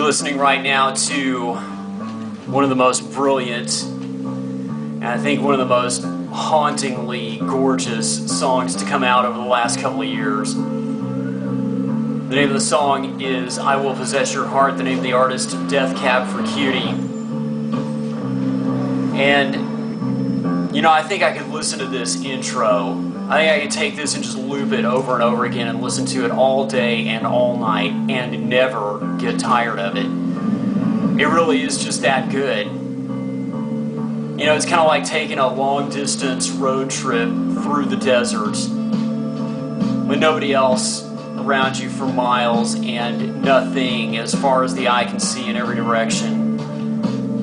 listening right now to one of the most brilliant, and I think one of the most hauntingly gorgeous songs to come out over the last couple of years. The name of the song is I Will Possess Your Heart, the name of the artist, Death Cab for Cutie. And, you know, I think I could listen to this intro. I think I could take this and just loop it over and over again and listen to it all day and all night and never get tired of it. It really is just that good. You know, it's kind of like taking a long-distance road trip through the deserts with nobody else around you for miles and nothing as far as the eye can see in every direction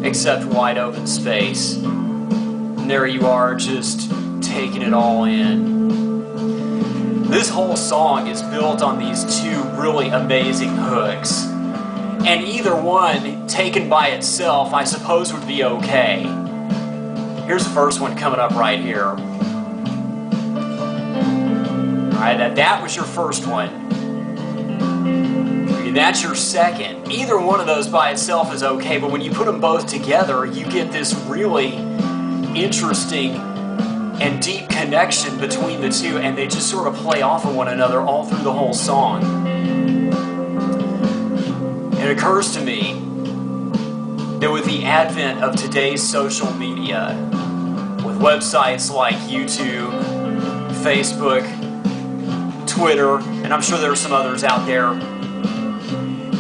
except wide open space. And there you are, just taking it all in. This whole song is built on these two really amazing hooks. And either one, taken by itself, I suppose would be okay. Here's the first one coming up right here. Alright, that was your first one. And that's your second. Either one of those by itself is okay, but when you put them both together, you get this really interesting and deep connection between the two, and they just sort of play off of one another all through the whole song. It occurs to me that with the advent of today's social media, with websites like YouTube, Facebook, Twitter, and I'm sure there are some others out there,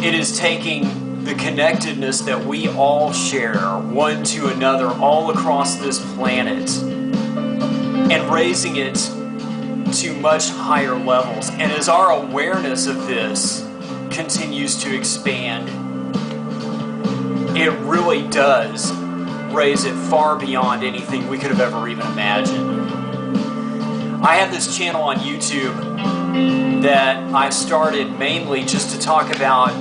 it is taking the connectedness that we all share, one to another, all across this planet, and raising it to much higher levels. And as our awareness of this continues to expand, it really does raise it far beyond anything we could have ever even imagined. I have this channel on YouTube that I started mainly just to talk about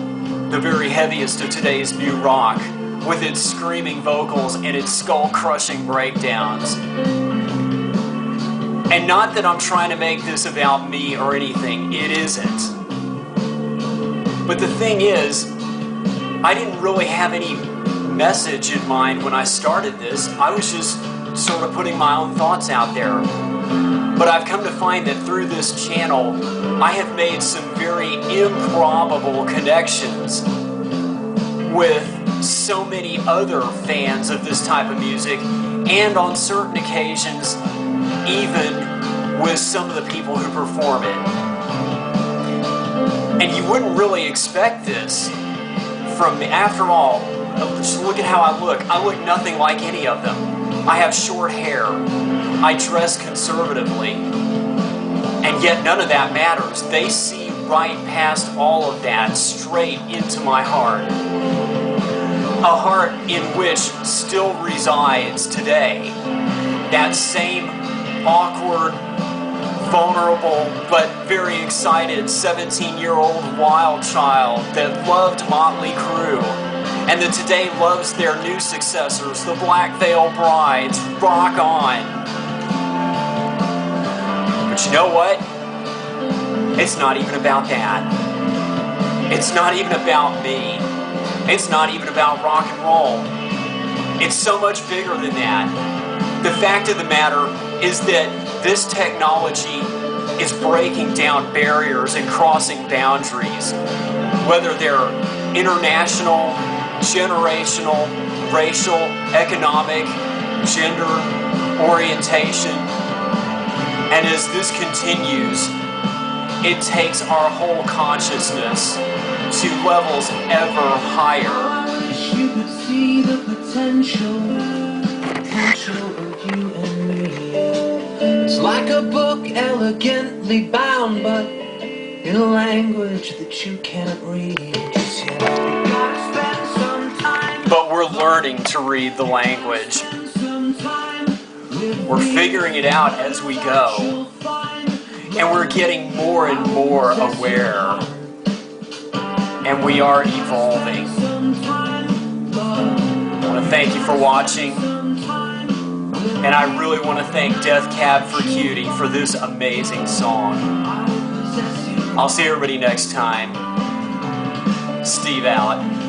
the very heaviest of today's new rock, with its screaming vocals and its skull-crushing breakdowns. And not that I'm trying to make this about me or anything, it isn't. But the thing is, I didn't really have any message in mind when I started this. I was just sort of putting my own thoughts out there. But I've come to find that through this channel, I have made some very improbable connections with so many other fans of this type of music, and on certain occasions, even with some of the people who perform it. And you wouldn't really expect this from me. After all, just look at how I look. I look nothing like any of them. I have short hair. I dress conservatively. And yet none of that matters. They see right past all of that, straight into my heart. A heart in which still resides today that same awkward, vulnerable, but very excited 17-year-old wild child that loved Motley Crue and that today loves their new successors, the Black Veil Brides. Rock on. But you know what? It's not even about that. It's not even about me. It's not even about rock and roll. It's so much bigger than that. The fact of the matter is that this technology is breaking down barriers and crossing boundaries, whether they're international, generational, racial, economic, gender, orientation. And as this continues, it takes our whole consciousness to levels ever higher. You could see the potential of you and me. It's like a book elegantly bound, but in a language that you can't read just yet. But we're learning to read the language. We're figuring it out as we go. And we're getting more and more aware. And we are evolving. I want to thank you for watching. And I really want to thank Death Cab for Cutie for this amazing song. I'll see everybody next time. Steve out.